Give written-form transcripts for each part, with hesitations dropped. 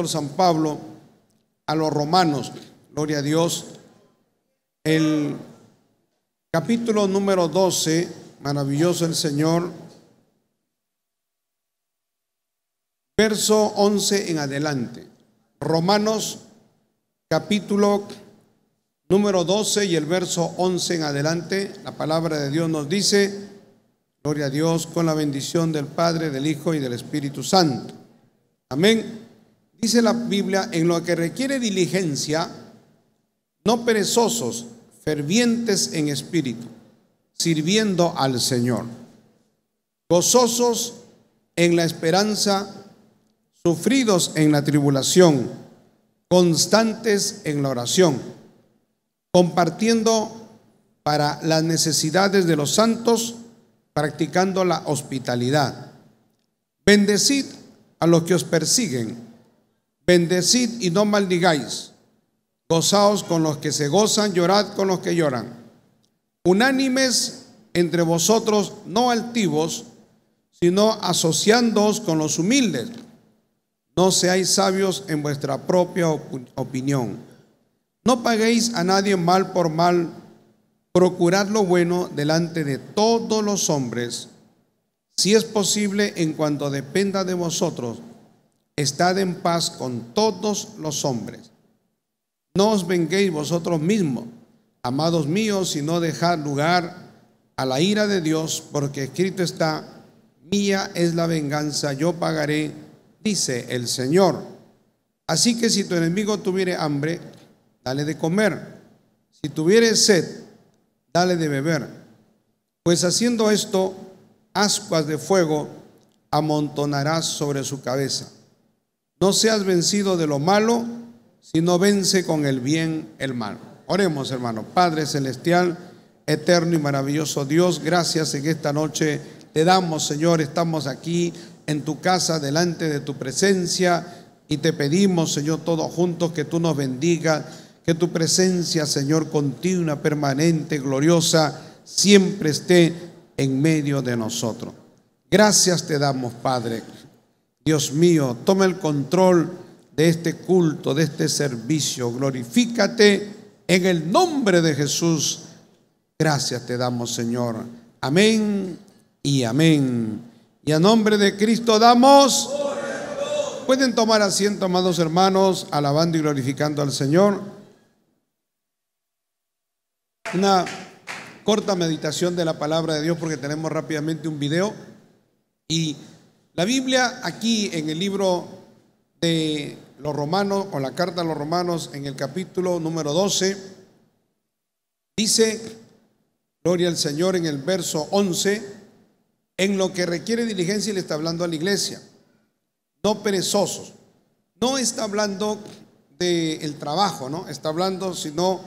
San Pablo a los romanos, gloria a Dios, el capítulo número 12, maravilloso el Señor, verso 11 en adelante. Romanos capítulo número 12 y el verso 11 en adelante, la palabra de Dios nos dice, gloria a Dios, con la bendición del Padre, del Hijo y del Espíritu Santo. Amén. Dice la Biblia, en lo que requiere diligencia, no perezosos, fervientes en espíritu, sirviendo al Señor, gozosos en la esperanza, sufridos en la tribulación, constantes en la oración, compartiendo para las necesidades de los santos, practicando la hospitalidad. Bendecid a los que os persiguen, bendecid y no maldigáis, gozaos con los que se gozan, llorad con los que lloran. Unánimes entre vosotros, no altivos, sino asociándoos con los humildes. No seáis sabios en vuestra propia opinión. No paguéis a nadie mal por mal, procurad lo bueno delante de todos los hombres. Si es posible, en cuanto dependa de vosotros, estad en paz con todos los hombres. No os venguéis vosotros mismos, amados míos, sino dejad lugar a la ira de Dios, porque escrito está, mía es la venganza, yo pagaré, dice el Señor. Así que si tu enemigo tuviere hambre, dale de comer. Si tuviere sed, dale de beber. Pues haciendo esto, ascuas de fuego amontonarás sobre su cabeza. No seas vencido de lo malo, sino vence con el bien el mal. Oremos, hermano. Padre celestial, eterno y maravilloso Dios, gracias en esta noche te damos, Señor. Estamos aquí en tu casa, delante de tu presencia, y te pedimos, Señor, todos juntos que tú nos bendigas, que tu presencia, Señor, continua, permanente, gloriosa, siempre esté en medio de nosotros. Gracias te damos, Padre. Dios mío, toma el control de este culto, de este servicio. Glorifícate en el nombre de Jesús. Gracias te damos, Señor. Amén y amén. Y a nombre de Cristo damos. Pueden tomar asiento, amados hermanos, alabando y glorificando al Señor. Una corta meditación de la palabra de Dios, porque tenemos rápidamente un video. Y la Biblia aquí en el libro de los Romanos, o la carta a los Romanos, en el capítulo número 12, dice, gloria al Señor, en el verso 11, en lo que requiere diligencia, y le está hablando a la iglesia, no perezosos. No está hablando del trabajo, no está hablando sino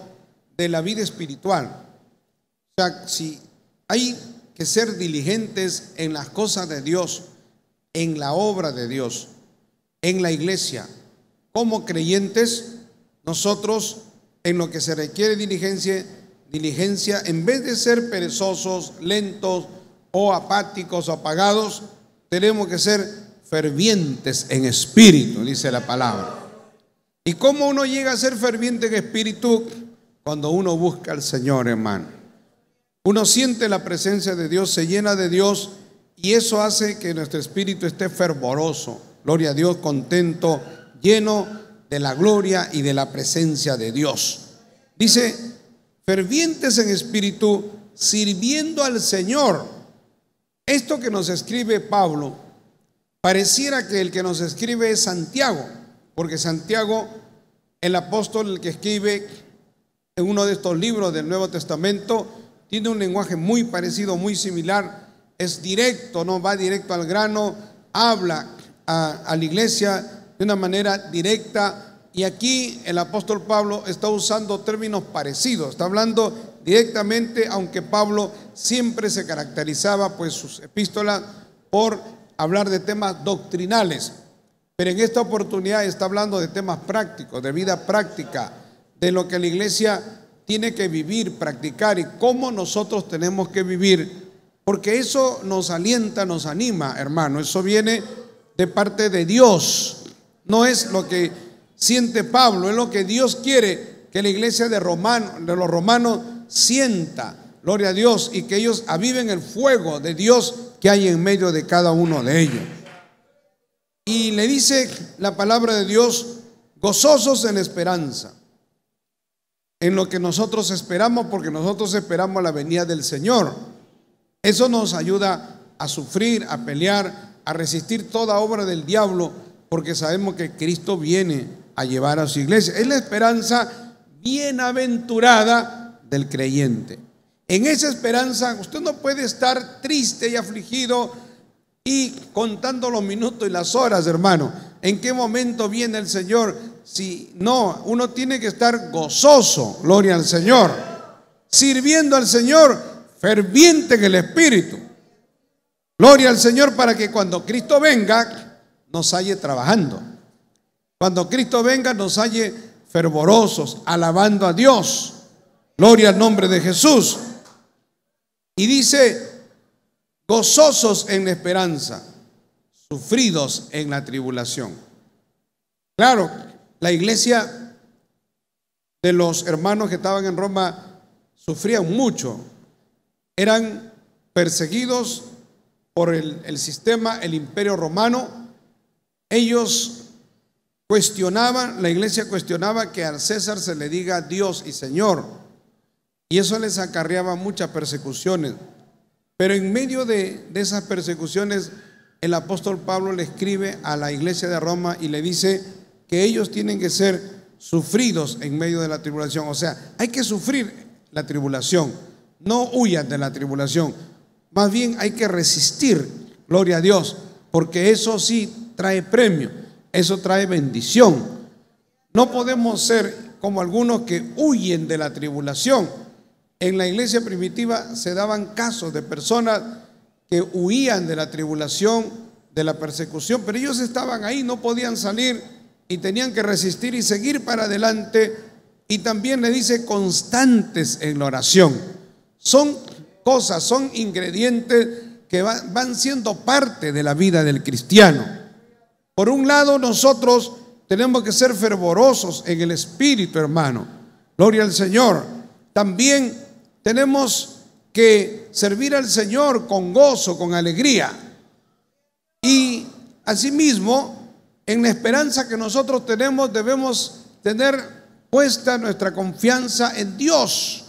de la vida espiritual. O sea, si hay que ser diligentes en las cosas de Dios, en la obra de Dios, en la iglesia, como creyentes, nosotros en lo que se requiere diligencia, en vez de ser perezosos, lentos o apáticos o apagados, tenemos que ser fervientes en espíritu, dice la palabra. ¿Y cómo uno llega a ser ferviente en espíritu? Cuando uno busca al Señor, hermano. Uno siente la presencia de Dios, se llena de Dios, y eso hace que nuestro espíritu esté fervoroso, gloria a Dios, contento, lleno de la gloria y de la presencia de Dios. Dice, fervientes en espíritu, sirviendo al Señor. Esto que nos escribe Pablo, pareciera que el que nos escribe es Santiago, porque Santiago, el apóstol, el que escribe en uno de estos libros del Nuevo Testamento, tiene un lenguaje muy parecido, muy similar. Es directo, no va directo al grano, habla a la iglesia de una manera directa. Y aquí el apóstol Pablo está usando términos parecidos, está hablando directamente, aunque Pablo siempre se caracterizaba, pues, sus epístolas por hablar de temas doctrinales, pero en esta oportunidad está hablando de temas prácticos, de vida práctica, de lo que la iglesia tiene que vivir, practicar, y cómo nosotros tenemos que vivir, porque eso nos alienta, nos anima, hermano. Eso viene de parte de Dios. No es lo que siente Pablo, es lo que Dios quiere que la iglesia de los romanos sienta. Gloria a Dios, y que ellos aviven el fuego de Dios que hay en medio de cada uno de ellos. Y le dice la palabra de Dios: gozosos en esperanza, en lo que nosotros esperamos, porque nosotros esperamos la venida del Señor. Eso nos ayuda a sufrir, a pelear, a resistir toda obra del diablo, porque sabemos que Cristo viene a llevar a su iglesia. Es la esperanza bienaventurada del creyente. En esa esperanza usted no puede estar triste y afligido y contando los minutos y las horas, hermano. ¿En qué momento viene el Señor? Si no, uno tiene que estar gozoso, gloria al Señor, sirviendo al Señor, ferviente en el Espíritu. Gloria al Señor, para que cuando Cristo venga nos halle trabajando. Cuando Cristo venga nos halle fervorosos, alabando a Dios. Gloria al nombre de Jesús. Y dice: gozosos en la esperanza, sufridos en la tribulación. Claro, la iglesia de los hermanos que estaban en Roma sufrían mucho. Eran perseguidos por el sistema, el imperio romano. Ellos cuestionaban, la iglesia cuestionaba que al César se le diga Dios y Señor. Y eso les acarreaba muchas persecuciones. Pero en medio de esas persecuciones, el apóstol Pablo le escribe a la iglesia de Roma y le dice que ellos tienen que ser sufridos en medio de la tribulación. O sea, hay que sufrir la tribulación. No huyan de la tribulación. Más bien hay que resistir, gloria a Dios, porque eso sí trae premio, eso trae bendición. No podemos ser como algunos que huyen de la tribulación. En la iglesia primitiva se daban casos de personas que huían de la tribulación, de la persecución, pero ellos estaban ahí, no podían salir y tenían que resistir y seguir para adelante. Y también le dice: constantes en la oración. Son cosas, son ingredientes que van siendo parte de la vida del cristiano. Por un lado, nosotros tenemos que ser fervorosos en el Espíritu, hermano. Gloria al Señor. También tenemos que servir al Señor con gozo, con alegría. Y asimismo, en la esperanza que nosotros tenemos, debemos tener puesta nuestra confianza en Dios.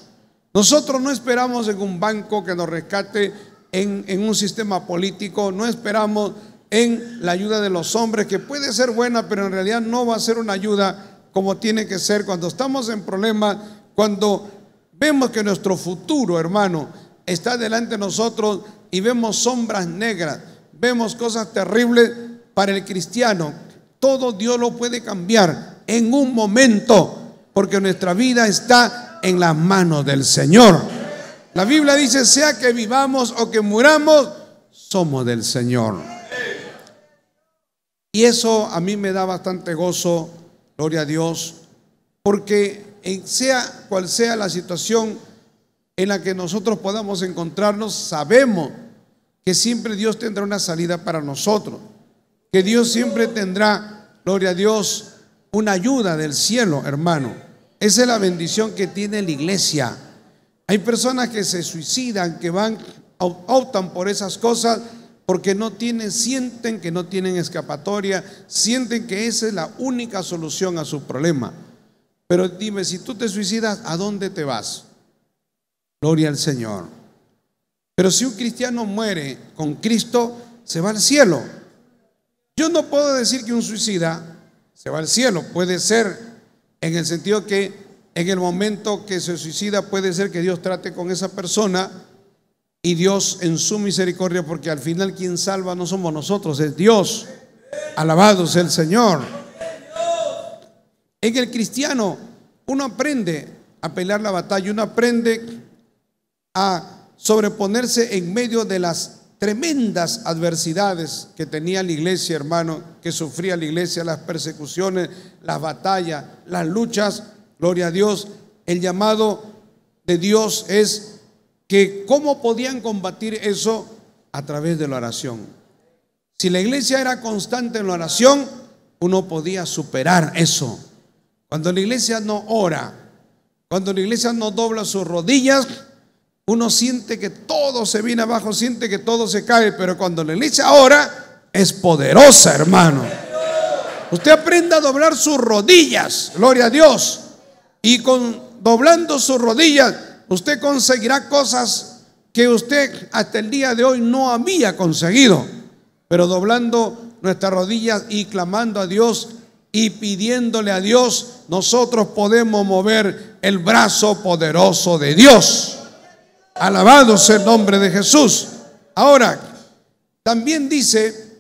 Nosotros no esperamos en un banco que nos rescate, en un sistema político. No esperamos en la ayuda de los hombres, que puede ser buena, pero en realidad no va a ser una ayuda como tiene que ser. Cuando estamos en problemas, cuando vemos que nuestro futuro, hermano, está delante de nosotros y vemos sombras negras, vemos cosas terribles para el cristiano, todo Dios lo puede cambiar en un momento, porque nuestra vida está en las manos del Señor. La Biblia dice: sea que vivamos o que muramos, somos del Señor. Y eso a mí me da bastante gozo, gloria a Dios, porque sea cual sea la situación en la que nosotros podamos encontrarnos, sabemos que siempre Dios tendrá una salida para nosotros, que Dios siempre tendrá, gloria a Dios, una ayuda del cielo, hermano. Esa es la bendición que tiene la iglesia. Hay personas que se suicidan, que optan por esas cosas porque sienten que no tienen escapatoria, sienten que esa es la única solución a su problema. Pero dime, si tú te suicidas, ¿a dónde te vas? Gloria al Señor. Pero si un cristiano muere con Cristo, se va al cielo. Yo no puedo decir que un suicida se va al cielo. Puede ser en el sentido que en el momento que se suicida, puede ser que Dios trate con esa persona y Dios en su misericordia, porque al final quien salva no somos nosotros, es Dios. Alabado sea el Señor. En el cristiano uno aprende a pelear la batalla, uno aprende a sobreponerse en medio de las tremendas adversidades que tenía la iglesia, hermano, que sufría la iglesia, las persecuciones, las batallas, las luchas. Gloria a Dios. El llamado de Dios es que cómo podían combatir eso, a través de la oración. Si la iglesia era constante en la oración, uno podía superar eso. Cuando la iglesia no ora, cuando la iglesia no dobla sus rodillas, uno siente que todo se viene abajo, siente que todo se cae. Pero cuando la iglesia ora, es poderosa, hermano. Usted aprenda a doblar sus rodillas, gloria a Dios. Y doblando sus rodillas, usted conseguirá cosas que usted hasta el día de hoy no había conseguido. Pero doblando nuestras rodillas y clamando a Dios y pidiéndole a Dios, nosotros podemos mover el brazo poderoso de Dios. Alabado sea el nombre de Jesús. Ahora, también dice,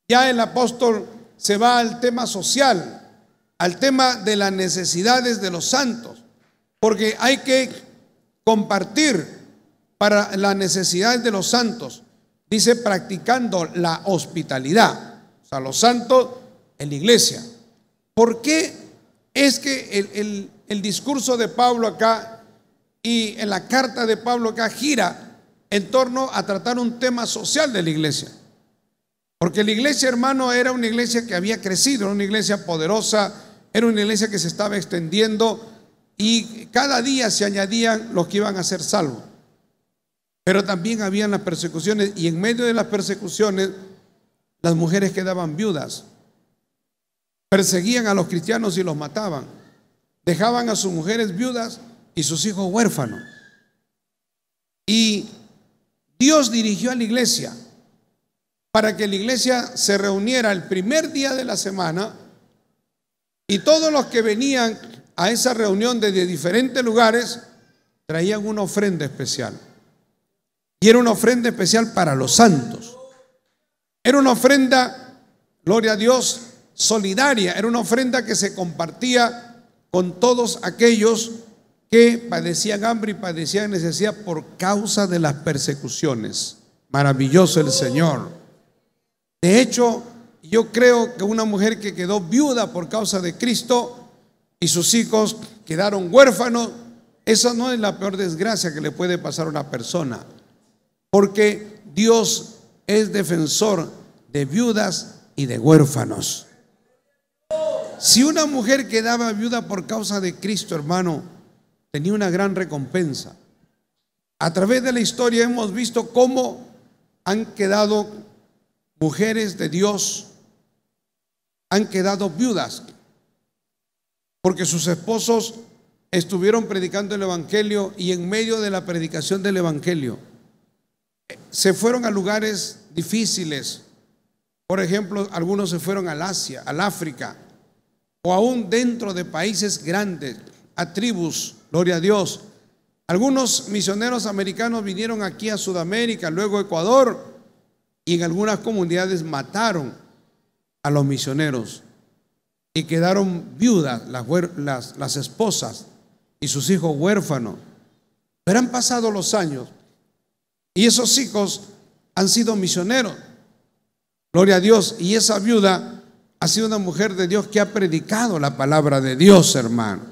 ya el apóstol se va al tema social, al tema de las necesidades de los santos, porque hay que compartir para las necesidades de los santos. Dice, practicando la hospitalidad, o sea, los santos en la iglesia. ¿Por qué es que el discurso de Pablo acá y en la carta de Pablo acá gira en torno a tratar un tema social de la iglesia? Porque la iglesia, hermano, era una iglesia que había crecido, era una iglesia poderosa, era una iglesia que se estaba extendiendo y cada día se añadían los que iban a ser salvos. Pero también habían las persecuciones, y en medio de las persecuciones las mujeres quedaban viudas. Perseguían a los cristianos y los mataban. Dejaban a sus mujeres viudas y sus hijos huérfanos. Y Dios dirigió a la iglesia para que la iglesia se reuniera el primer día de la semana, y todos los que venían a esa reunión desde diferentes lugares traían una ofrenda especial. Y era una ofrenda especial para los santos. Era una ofrenda, gloria a Dios, solidaria. Era una ofrenda que se compartía con todos aquellos que padecían hambre y padecían necesidad por causa de las persecuciones. Maravilloso el Señor. De hecho, yo creo que una mujer que quedó viuda por causa de Cristo y sus hijos quedaron huérfanos, esa no es la peor desgracia que le puede pasar a una persona, porque Dios es defensor de viudas y de huérfanos. Si una mujer quedaba viuda por causa de Cristo, hermano, tenía una gran recompensa. A través de la historia hemos visto cómo han quedado mujeres de Dios, han quedado viudas porque sus esposos estuvieron predicando el evangelio, y en medio de la predicación del evangelio se fueron a lugares difíciles. Por ejemplo, algunos se fueron al Asia, al África, o aún dentro de países grandes, a tribus, gloria a Dios. Algunos misioneros americanos vinieron aquí a Sudamérica, luego a Ecuador, y en algunas comunidades mataron a los misioneros y quedaron viudas las esposas y sus hijos huérfanos. Pero han pasado los años y esos hijos han sido misioneros, gloria a Dios, y esa viuda ha sido una mujer de Dios que ha predicado la palabra de Dios, hermano,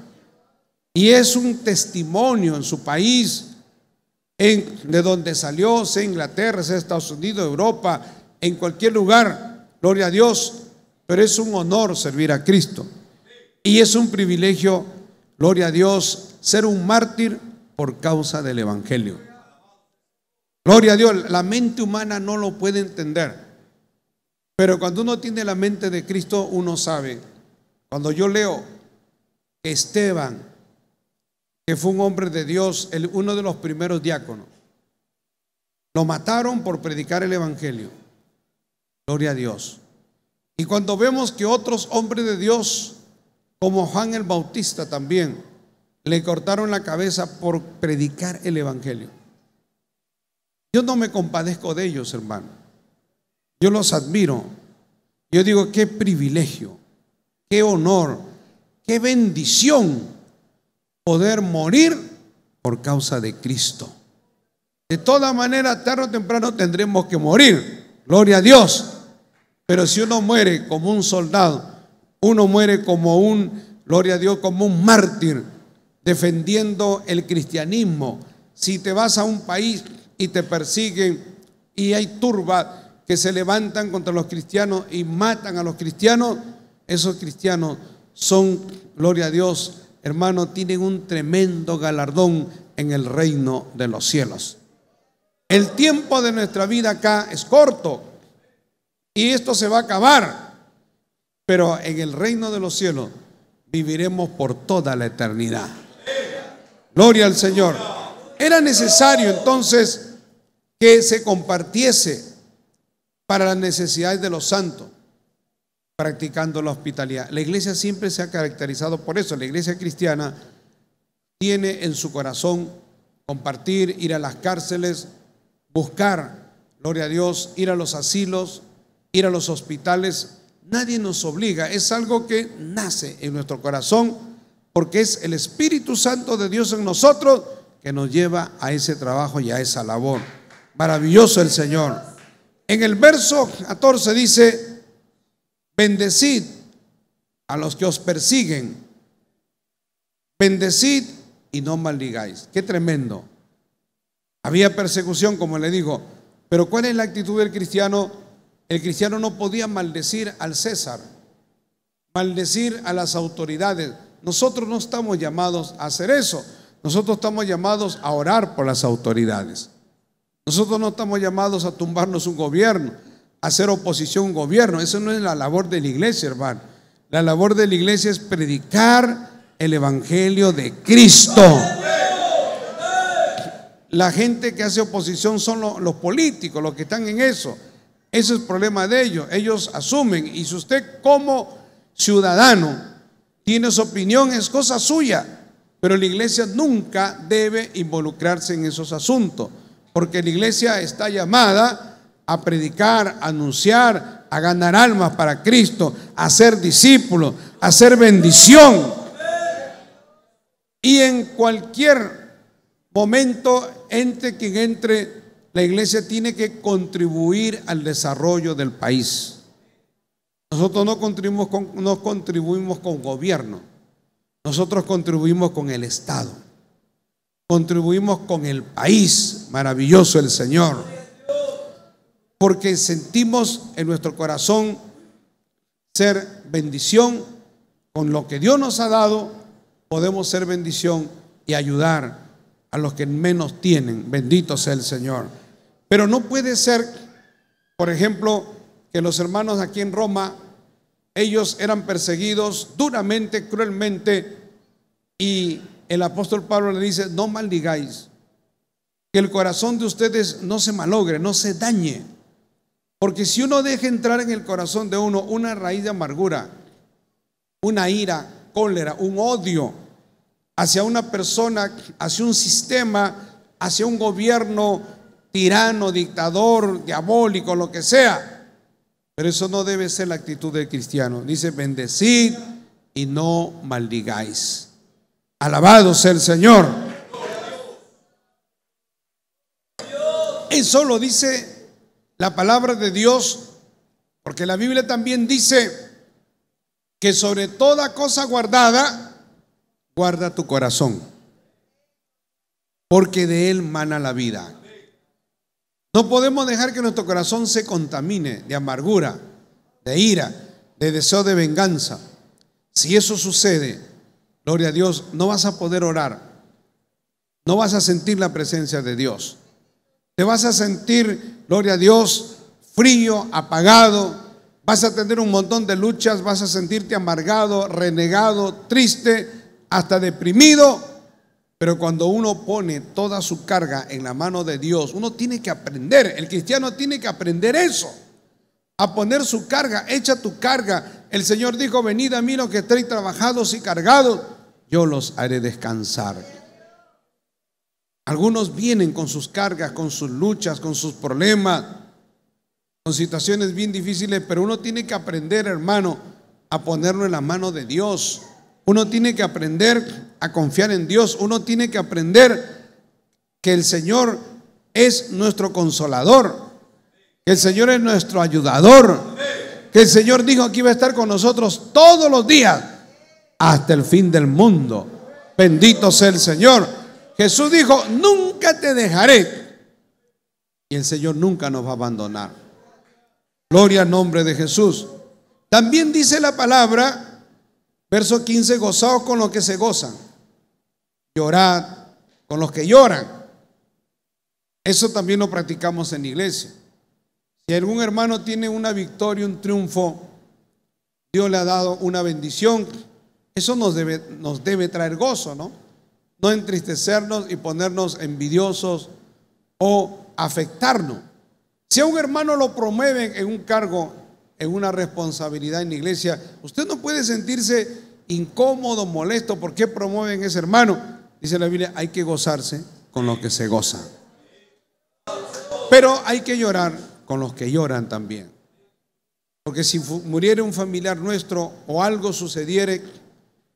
y es un testimonio en su país, de donde salió, sea Inglaterra, sea Estados Unidos, Europa, en cualquier lugar, gloria a Dios. Pero es un honor servir a Cristo y es un privilegio, gloria a Dios, ser un mártir por causa del evangelio. Gloria a Dios. La mente humana no lo puede entender, pero cuando uno tiene la mente de Cristo, uno sabe. Cuando yo leo que Esteban, que fue un hombre de Dios, uno de los primeros diáconos, lo mataron por predicar el evangelio, gloria a Dios. Y cuando vemos que otros hombres de Dios, como Juan el Bautista también, le cortaron la cabeza por predicar el evangelio, yo no me compadezco de ellos, hermano. Yo los admiro. Yo digo, qué privilegio, qué honor, qué bendición poder morir por causa de Cristo. De toda manera, tarde o temprano tendremos que morir, gloria a Dios. Pero si uno muere como un soldado, uno muere como gloria a Dios, como un mártir, defendiendo el cristianismo. Si te vas a un país y te persiguen y hay turbas que se levantan contra los cristianos y matan a los cristianos, esos cristianos son, gloria a Dios, hermano, tienen un tremendo galardón en el reino de los cielos. El tiempo de nuestra vida acá es corto y esto se va a acabar, pero en el reino de los cielos viviremos por toda la eternidad. Gloria al Señor. Era necesario entonces que se compartiese para las necesidades de los santos, practicando la hospitalidad. La iglesia siempre se ha caracterizado por eso. La iglesia cristiana tiene en su corazón compartir, ir a las cárceles, buscar, gloria a Dios, ir a los asilos, ir a los hospitales. Nadie nos obliga, es algo que nace en nuestro corazón, porque es el Espíritu Santo de Dios en nosotros que nos lleva a ese trabajo y a esa labor. Maravilloso el Señor. En el verso 14 dice: bendecid a los que os persiguen, bendecid y no maldigáis. Qué tremendo. Había persecución, como le digo, pero ¿cuál es la actitud del cristiano? El cristiano no podía maldecir al César, maldecir a las autoridades. Nosotros no estamos llamados a hacer eso. Nosotros estamos llamados a orar por las autoridades. Nosotros no estamos llamados a tumbarnos un gobierno, a hacer oposición a un gobierno. Eso no es la labor de la iglesia, hermano. La labor de la iglesia es predicar el evangelio de Cristo. La gente que hace oposición son los políticos, los que están en eso. Ese es el problema de ellos. Ellos asumen, y si usted como ciudadano tiene su opinión, es cosa suya, pero la iglesia nunca debe involucrarse en esos asuntos, porque la iglesia está llamada a predicar, a anunciar, a ganar almas para Cristo, a ser discípulos, a ser bendición. Y en cualquier momento, entre quien entre, la iglesia tiene que contribuir al desarrollo del país. Nosotros no contribuimos con gobierno, nosotros contribuimos con el Estado, contribuimos con el país. Maravilloso el Señor, porque sentimos en nuestro corazón ser bendición. Con lo que Dios nos ha dado podemos ser bendición y ayudar a los que menos tienen. Bendito sea el Señor. Pero no puede ser, por ejemplo, que los hermanos aquí en Roma, ellos eran perseguidos duramente, cruelmente, y el apóstol Pablo le dice: no maldigáis, que el corazón de ustedes no se malogre, no se dañe, porque si uno deja entrar en el corazón de uno una raíz de amargura, una ira, cólera, un odio hacia una persona, hacia un sistema, hacia un gobierno tirano, dictador, diabólico, lo que sea. Pero eso no debe ser la actitud del cristiano. Dice: bendecid y no maldigáis. Alabado sea el Señor. Eso lo dice la palabra de Dios, porque la Biblia también dice que sobre toda cosa guardada, guarda tu corazón, porque de él mana la vida. No podemos dejar que nuestro corazón se contamine de amargura, de ira, de deseo de venganza. Si eso sucede, gloria a Dios, no vas a poder orar, no vas a sentir la presencia de Dios. Te vas a sentir, gloria a Dios, frío, apagado, vas a tener un montón de luchas, vas a sentirte amargado, renegado, triste, hasta deprimido. Pero cuando uno pone toda su carga en la mano de Dios, uno tiene que aprender, el cristiano tiene que aprender eso, a poner su carga. Echa tu carga. El Señor dijo: venid a mí los que estéis trabajados y cargados, yo los haré descansar. Algunos vienen con sus cargas, con sus luchas, con sus problemas, con situaciones bien difíciles, pero uno tiene que aprender, hermano, a ponerlo en la mano de Dios. Uno tiene que aprender a confiar en Dios. Uno tiene que aprender que el Señor es nuestro consolador, que el Señor es nuestro ayudador, que el Señor dijo que iba a estar con nosotros todos los días hasta el fin del mundo. Bendito sea el Señor. Jesús dijo: nunca te dejaré, y el Señor nunca nos va a abandonar. Gloria al nombre de Jesús. También dice la palabra, verso 15, gozaos con los que se gozan, llorad con los que lloran. Eso también lo practicamos en la iglesia. Si algún hermano tiene una victoria, un triunfo, Dios le ha dado una bendición, eso nos debe traer gozo, ¿no? No entristecernos y ponernos envidiosos o afectarnos. Si a un hermano lo promueven en un cargo, en una responsabilidad en la iglesia, usted no puede sentirse incómodo, molesto. ¿Por qué promueven a ese hermano? Dice la Biblia, hay que gozarse con los que se gozan, pero hay que llorar con los que lloran también. Porque si muriera un familiar nuestro o algo sucediere,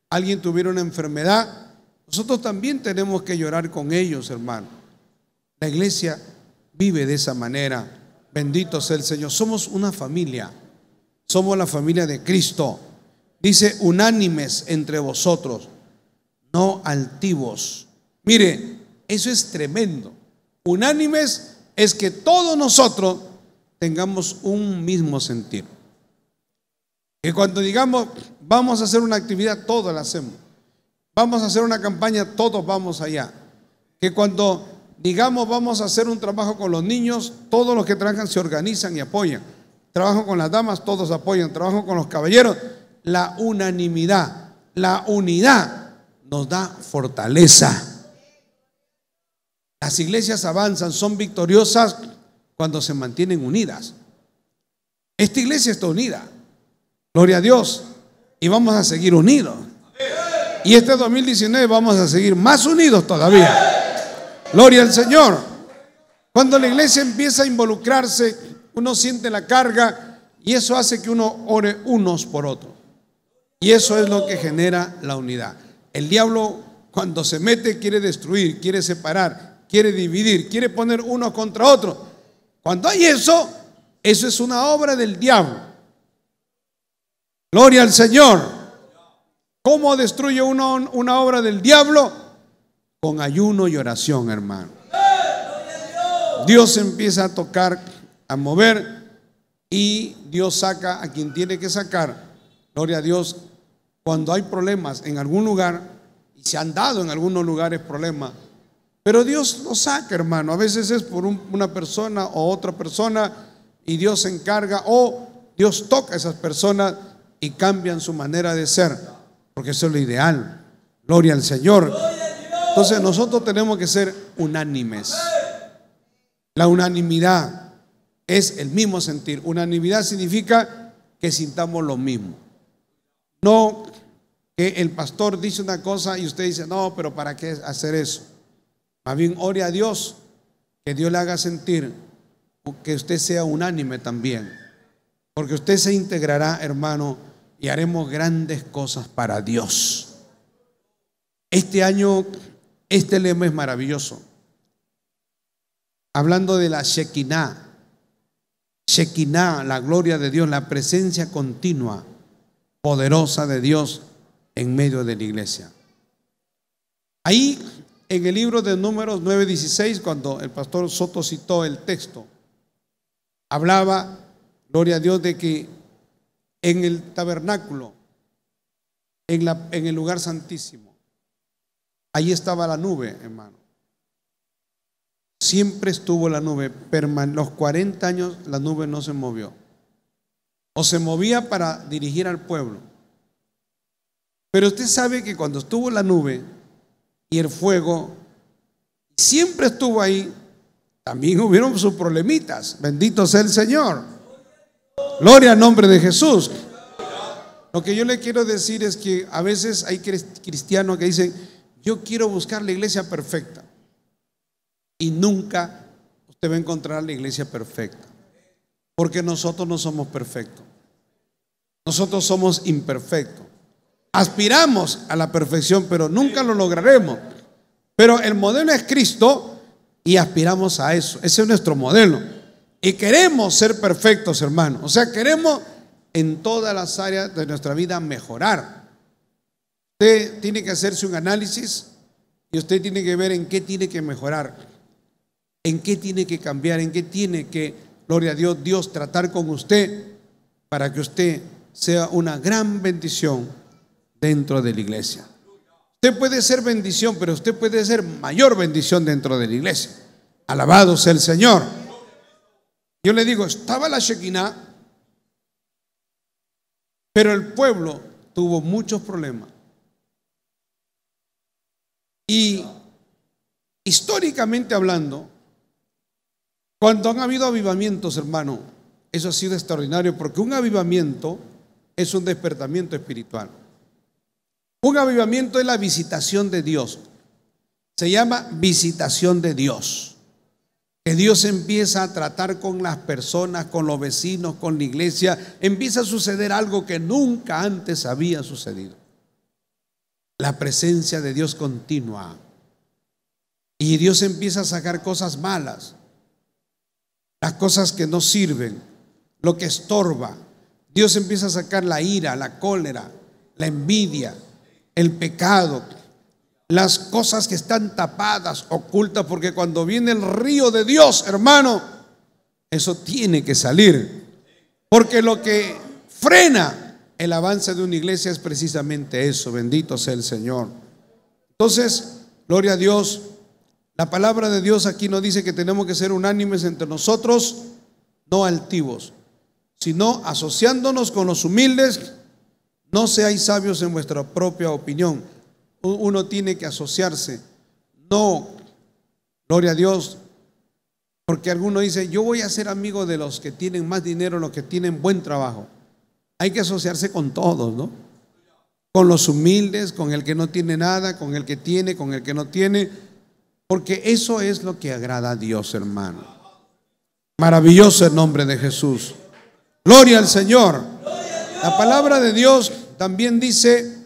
alguien tuviera una enfermedad, nosotros también tenemos que llorar con ellos, hermano. La iglesia vive de esa manera. Bendito sea el Señor. Somos una familia. Somos la familia de Cristo. Dice, unánimes entre vosotros, no altivos. Mire, eso es tremendo. Unánimes es que todos nosotros tengamos un mismo sentir. Que cuando digamos, vamos a hacer una actividad, todos la hacemos. Vamos a hacer una campaña, todos vamos allá. Que cuando digamos, vamos a hacer un trabajo con los niños, todos los que trabajan se organizan y apoyan. Trabajo con las damas, todos apoyan. Trabajo con los caballeros. La unanimidad, la unidad nos da fortaleza. Las iglesias avanzan, son victoriosas cuando se mantienen unidas. Esta iglesia está unida, gloria a Dios, y vamos a seguir unidos. Y este 2019 vamos a seguir más unidos todavía. Gloria al Señor. Cuando la iglesia empieza a involucrarse, uno siente la carga y eso hace que uno ore unos por otros. Y eso es lo que genera la unidad. El diablo, cuando se mete, quiere destruir, quiere separar, quiere dividir, quiere poner uno contra otro. Cuando hay eso es una obra del diablo. Gloria al Señor. ¿Cómo destruye uno una obra del diablo? Con ayuno y oración, hermano. Dios empieza a tocar, a mover, y Dios saca a quien tiene que sacar. Gloria a Dios. Cuando hay problemas en algún lugar, y se han dado en algunos lugares problemas, pero Dios los saca, hermano. A veces es por una persona o otra persona, y Dios se encarga, o Dios toca a esas personas y cambian su manera de ser, porque eso es lo ideal. Gloria al Señor. Entonces nosotros tenemos que ser unánimes. La unanimidad es el mismo sentir. Unanimidad significa que sintamos lo mismo. No que el pastor dice una cosa y usted dice, no, pero ¿para qué hacer eso? Más bien ore a Dios, que Dios le haga sentir, que usted sea unánime también, porque usted se integrará, hermano, y haremos grandes cosas para Dios. Este año, este lema es maravilloso. Hablando de la Shekinah, Shekinah, la gloria de Dios, la presencia continua, poderosa de Dios en medio de la iglesia. Ahí en el libro de Números 9:16, cuando el pastor Soto citó el texto, hablaba, gloria a Dios, de que en el tabernáculo, en el lugar santísimo, ahí estaba la nube, hermano. Siempre estuvo la nube. Los 40 años la nube no se movió. O se movía para dirigir al pueblo. Pero usted sabe que cuando estuvo la nube y el fuego, siempre estuvo ahí, también hubieron sus problemitas. Bendito sea el Señor. Gloria al nombre de Jesús. Lo que yo le quiero decir es que a veces hay cristianos que dicen, yo quiero buscar la iglesia perfecta. Y nunca usted va a encontrar la iglesia perfecta, porque nosotros no somos perfectos. Nosotros somos imperfectos. Aspiramos a la perfección, pero nunca lo lograremos. Pero el modelo es Cristo y aspiramos a eso. Ese es nuestro modelo. Y queremos ser perfectos, hermanos. O sea, queremos en todas las áreas de nuestra vida mejorar. Usted tiene que hacerse un análisis y usted tiene que ver en qué tiene que mejorar, en qué tiene que cambiar, en qué tiene que, gloria a Dios, Dios tratar con usted para que usted sea una gran bendición dentro de la iglesia. Usted puede ser bendición, pero usted puede ser mayor bendición dentro de la iglesia. Alabado sea el Señor. Yo le digo, estaba la Shekinah, pero el pueblo tuvo muchos problemas. Y históricamente hablando, cuando han habido avivamientos, hermano, eso ha sido extraordinario, porque un avivamiento es un despertamiento espiritual. Un avivamiento es la visitación de Dios. Se llama visitación de Dios. Que Dios empieza a tratar con las personas, con los vecinos, con la iglesia. Empieza a suceder algo que nunca antes había sucedido. La presencia de Dios continua. Y Dios empieza a sacar cosas malas, las cosas que no sirven, lo que estorba. Dios empieza a sacar la ira, la cólera, la envidia, el pecado, las cosas que están tapadas, ocultas, porque cuando viene el río de Dios, hermano, eso tiene que salir, porque lo que frena el avance de una iglesia es precisamente eso. Bendito sea el Señor. Entonces, gloria a Dios. La palabra de Dios aquí nos dice que tenemos que ser unánimes entre nosotros, no altivos, sino asociándonos con los humildes. No seáis sabios en vuestra propia opinión. Uno tiene que asociarse. No, gloria a Dios, porque alguno dice, yo voy a ser amigo de los que tienen más dinero, los que tienen buen trabajo. Hay que asociarse con todos, ¿no? Con los humildes, con el que no tiene nada, con el que tiene, con el que no tiene, porque eso es lo que agrada a Dios, hermano. Maravilloso el nombre de Jesús. Gloria al Señor. La palabra de Dios también dice,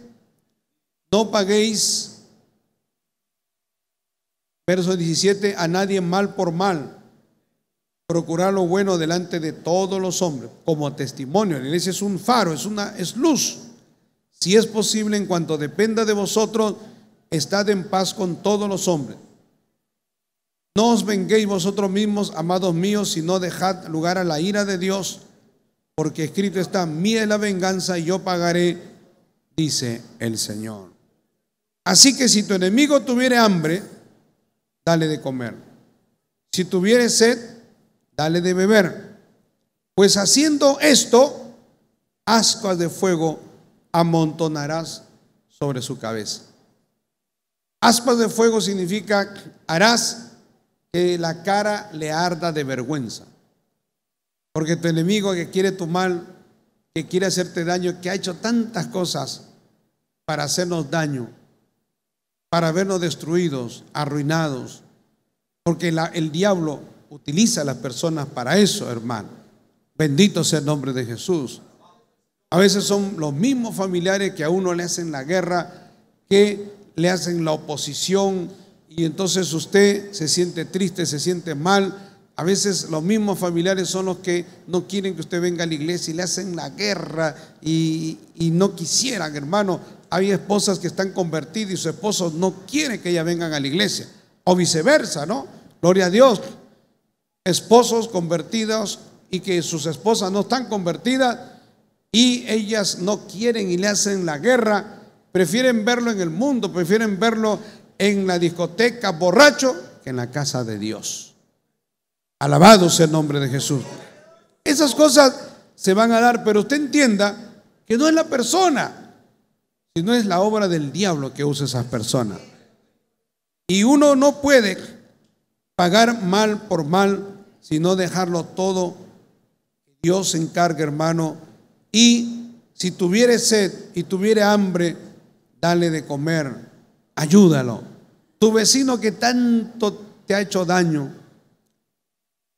no paguéis, verso 17, a nadie mal por mal. Procurar lo bueno delante de todos los hombres, como testimonio. La iglesia es un faro, es luz. Si es posible, en cuanto dependa de vosotros, estad en paz con todos los hombres. No os venguéis vosotros mismos, amados míos, sino dejad lugar a la ira de Dios, porque escrito está, mía es la venganza y yo pagaré, dice el Señor. Así que si tu enemigo tuviere hambre, dale de comer. Si tuviere sed, dale de beber. Pues haciendo esto, ascuas de fuego amontonarás sobre su cabeza. Ascuas de fuego significa, harás que la cara le arda de vergüenza. Porque tu enemigo que quiere tu mal, que quiere hacerte daño, que ha hecho tantas cosas para hacernos daño, para vernos destruidos, arruinados, porque el diablo utiliza a las personas para eso, hermano. Bendito sea el nombre de Jesús. A veces son los mismos familiares que a uno le hacen la guerra, que le hacen la oposición, y entonces usted se siente triste, se siente mal. A veces los mismos familiares son los que no quieren que usted venga a la iglesia y le hacen la guerra y no quisieran, hermano. Hay esposas que están convertidas y sus esposos no quieren que ellas vengan a la iglesia, o viceversa, ¿no? Gloria a Dios. Esposos convertidos y que sus esposas no están convertidas y ellas no quieren y le hacen la guerra. Prefieren verlo en el mundo, prefieren verlo en la discoteca borracho que en la casa de Dios. Alabado sea el nombre de Jesús. Esas cosas se van a dar, pero usted entienda que no es la persona, sino es la obra del diablo que usa esas personas. Y uno no puede pagar mal por mal, sino dejarlo todo. Dios se encarga, hermano. Y si tuviere sed y tuviere hambre, dale de comer, ayúdalo. Tu vecino que tanto te ha hecho daño,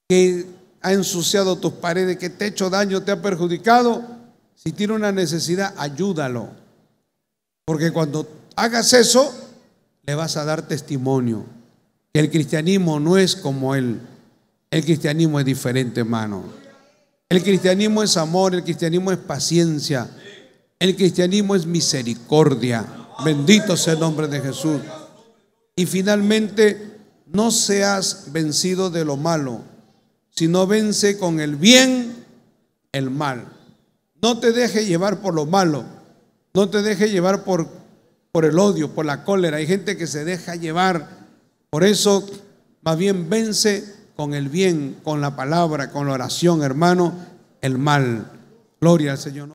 que ha ensuciado tus paredes, que te ha hecho daño, te ha perjudicado, si tiene una necesidad, ayúdalo. Porque cuando hagas eso, le vas a dar testimonio que el cristianismo no es como él. El cristianismo es diferente, hermano. El cristianismo es amor, el cristianismo es paciencia, el cristianismo es misericordia. Bendito sea el nombre de Jesús. Y finalmente, no seas vencido de lo malo, sino vence con el bien el mal. No te dejes llevar por lo malo. No te dejes llevar por el odio, por la cólera. Hay gente que se deja llevar. Por eso, más bien vence con el bien, con la palabra, con la oración, hermano, el mal. Gloria al Señor.